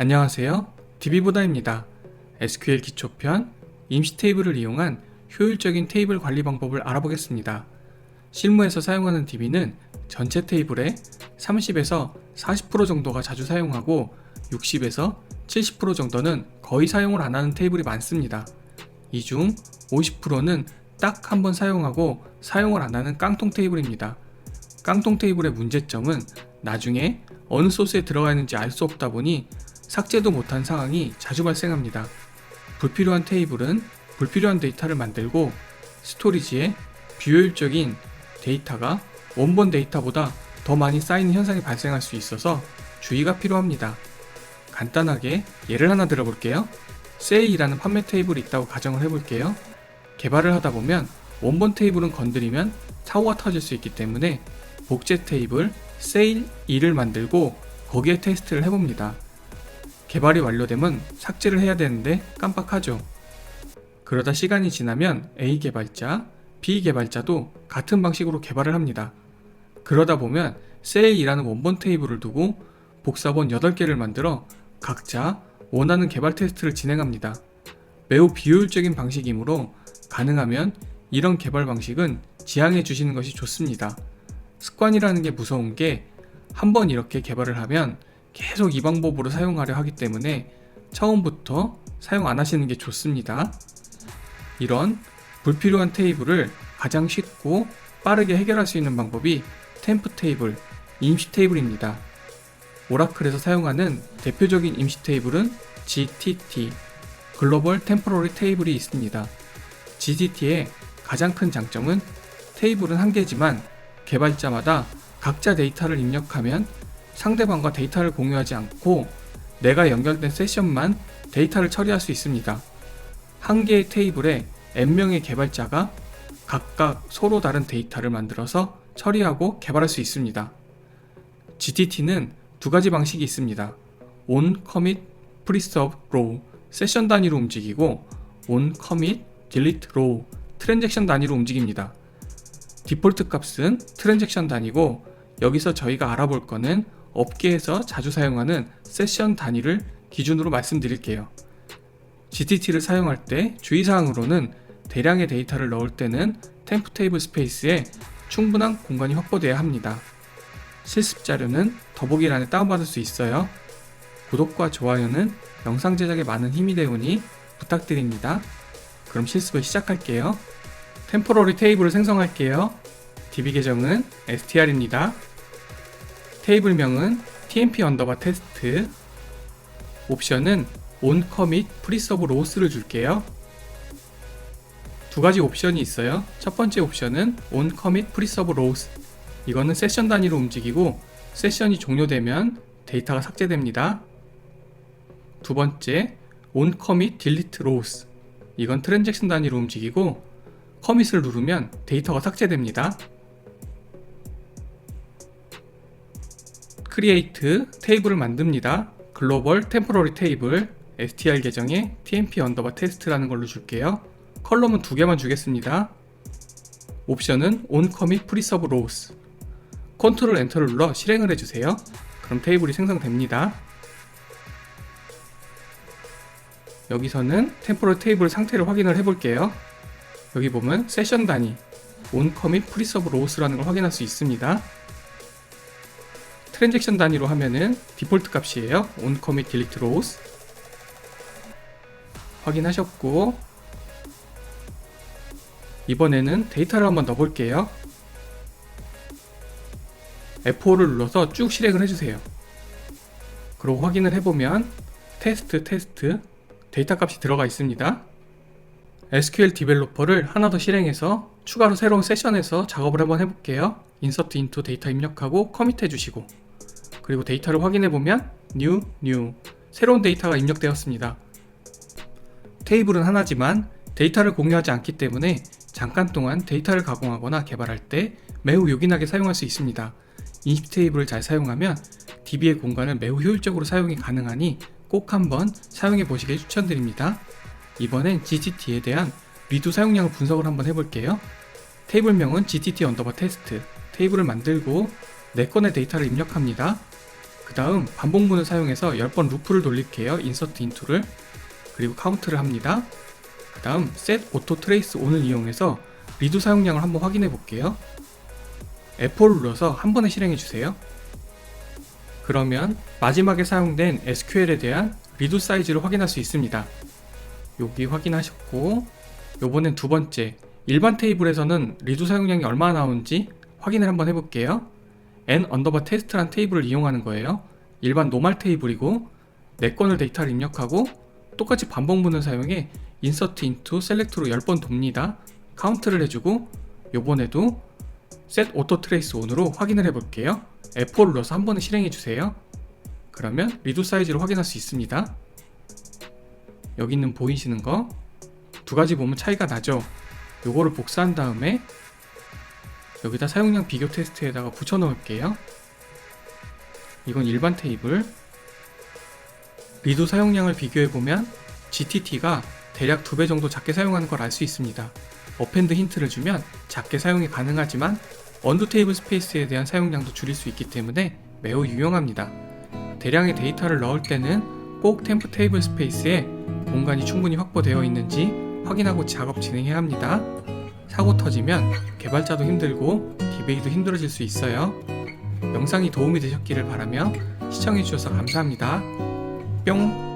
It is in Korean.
안녕하세요. DB보다입니다. SQL 기초편 임시 테이블을 이용한 효율적인 테이블 관리 방법을 알아보겠습니다. 실무에서 사용하는 DB는 전체 테이블의 30에서 40% 정도가 자주 사용하고 60에서 70% 정도는 거의 사용을 안 하는 테이블이 많습니다. 이 중 50%는 딱 한 번 사용하고 사용을 안 하는 깡통 테이블입니다. 깡통 테이블의 문제점은 나중에 어느 소스에 들어가 있는지 알 수 없다 보니 삭제도 못한 상황이 자주 발생합니다. 불필요한 테이블은 불필요한 데이터를 만들고 스토리지에 비효율적인 데이터가 원본 데이터보다 더 많이 쌓이는 현상이 발생할 수 있어서 주의가 필요합니다. 간단하게 예를 하나 들어볼게요. 세일이라는 판매 테이블이 있다고 가정을 해볼게요. 개발을 하다 보면 원본 테이블은 건드리면 사고가 터질 수 있기 때문에 복제 테이블 세일 2를 만들고 거기에 테스트를 해봅니다. 개발이 완료되면 삭제를 해야 되는데 깜빡하죠. 그러다 시간이 지나면 A 개발자, B 개발자도 같은 방식으로 개발을 합니다. 그러다 보면 세일이라는 원본 테이블을 두고 복사본 8개를 만들어 각자 원하는 개발 테스트를 진행합니다. 매우 비효율적인 방식이므로 가능하면 이런 개발 방식은 지양해 주시는 것이 좋습니다. 습관이라는 게 무서운 게 한번 이렇게 개발을 하면 계속 이 방법으로 사용하려 하기 때문에 처음부터 사용 안 하시는 게 좋습니다. 이런 불필요한 테이블을 가장 쉽고 빠르게 해결할 수 있는 방법이 템프 테이블, 임시 테이블입니다. 오라클에서 사용하는 대표적인 임시 테이블은 GTT, 글로벌 템포러리 테이블이 있습니다. GTT의 가장 큰 장점은 테이블은 한 개지만 개발자마다 각자 데이터를 입력하면 상대방과 데이터를 공유하지 않고 내가 연결된 세션만 데이터를 처리할 수 있습니다. 한 개의 테이블에 n명의 개발자가 각각 서로 다른 데이터를 만들어서 처리하고 개발할 수 있습니다. GTT는 두 가지 방식이 있습니다. on, commit, preserve, row, 세션 단위로 움직이고 on, commit, delete, row, 트랜잭션 단위로 움직입니다. 디폴트 값은 트랜잭션 단위고 여기서 저희가 알아볼 거는 업계에서 자주 사용하는 세션 단위를 기준으로 말씀드릴게요. GTT를 사용할 때 주의사항으로는 대량의 데이터를 넣을 때는 템프 테이블 스페이스에 충분한 공간이 확보되어야 합니다. 실습 자료는 더보기란에 다운받을 수 있어요. 구독과 좋아요는 영상 제작에 많은 힘이 되오니 부탁드립니다. 그럼 실습을 시작할게요. 템포러리 테이블을 생성할게요. DB 계정은 str입니다. 테이블명은 tmp_test, 옵션은 on, commit, preserve, rows를 줄게요. 두 가지 옵션이 있어요. 첫 번째 옵션은 on, commit, preserve, rows. 이거는 세션 단위로 움직이고 세션이 종료되면 데이터가 삭제됩니다. 두 번째 on, commit, delete, rows. 이건 트랜잭션 단위로 움직이고 커밋을 누르면 데이터가 삭제됩니다. create 테이블을 만듭니다. 글로벌 템포러리 테이블 str 계정에 tmp_test라는 걸로 줄게요. 컬럼은 두 개만 주겠습니다. 옵션은 on, commit, preserve, rows. 컨트롤 엔터를 눌러 실행을 해주세요. 그럼 테이블이 생성됩니다. 여기서는 템포러리 테이블 상태를 확인을 해볼게요. 여기 보면 세션 단위 on, commit, preserve, rows라는 걸 확인할 수 있습니다. 트랜잭션 단위로 하면은 디폴트 값이에요. on, commit, delete, rows. 확인하셨고 이번에는 데이터를 한번 넣어볼게요. F5를 눌러서 쭉 실행을 해주세요. 그리고 확인을 해보면 테스트 데이터 값이 들어가 있습니다. SQL 디벨로퍼를 하나 더 실행해서 추가로 새로운 세션에서 작업을 한번 해볼게요. insert into 데이터 입력하고 커밋 해주시고 그리고 데이터를 확인해보면 new 새로운 데이터가 입력되었습니다. 테이블은 하나지만 데이터를 공유하지 않기 때문에 잠깐 동안 데이터를 가공하거나 개발할 때 매우 요긴하게 사용할 수 있습니다. 임시 테이블을 잘 사용하면 DB의 공간을 매우 효율적으로 사용이 가능하니 꼭 한번 사용해 보시길 추천드립니다. 이번엔 GTT에 대한 리도 사용량을 분석을 한번 해볼게요. 테이블명은 GTT_test 테이블을 만들고 4건의 데이터를 입력합니다. 그 다음 반복문을 사용해서 10번 루프를 돌릴게요. 인서트 인투를. 그리고 카운트를 합니다. 그 다음 set auto trace on을 이용해서 리두 사용량을 한번 확인해 볼게요. F4를 눌러서 한 번에 실행해 주세요. 그러면 마지막에 사용된 SQL에 대한 리두 사이즈를 확인할 수 있습니다. 여기 확인하셨고, 요번엔 두 번째 일반 테이블에서는 리두 사용량이 얼마나 나오는지 확인을 한번 해볼게요. n_test란 테이블을 이용하는 거예요. 일반 노멀 테이블이고 4건을 데이터를 입력하고 똑같이 반복문을 사용해 insert into select로 10번 돕니다. 카운트를 해주고 요번에도 set auto trace on으로 확인을 해볼게요. F4를 눌러서 한 번에 실행해주세요. 그러면 리두 사이즈를 확인할 수 있습니다. 여기 있는 보이시는 거 두 가지 보면 차이가 나죠. 요거를 복사한 다음에 여기다 사용량 비교 테스트에다가 붙여 넣을게요. 이건 일반 테이블. 리두 사용량을 비교해보면 GTT가 대략 2배 정도 작게 사용하는 걸 알 수 있습니다. 어펜드 힌트를 주면 작게 사용이 가능하지만 언두 테이블 스페이스에 대한 사용량도 줄일 수 있기 때문에 매우 유용합니다. 대량의 데이터를 넣을 때는 꼭 템프 테이블 스페이스에 공간이 충분히 확보되어 있는지 확인하고 작업 진행해야 합니다. 사고 터지면 개발자도 힘들고 DBA도 힘들어질 수 있어요. 영상이 도움이 되셨기를 바라며 시청해주셔서 감사합니다. 뿅!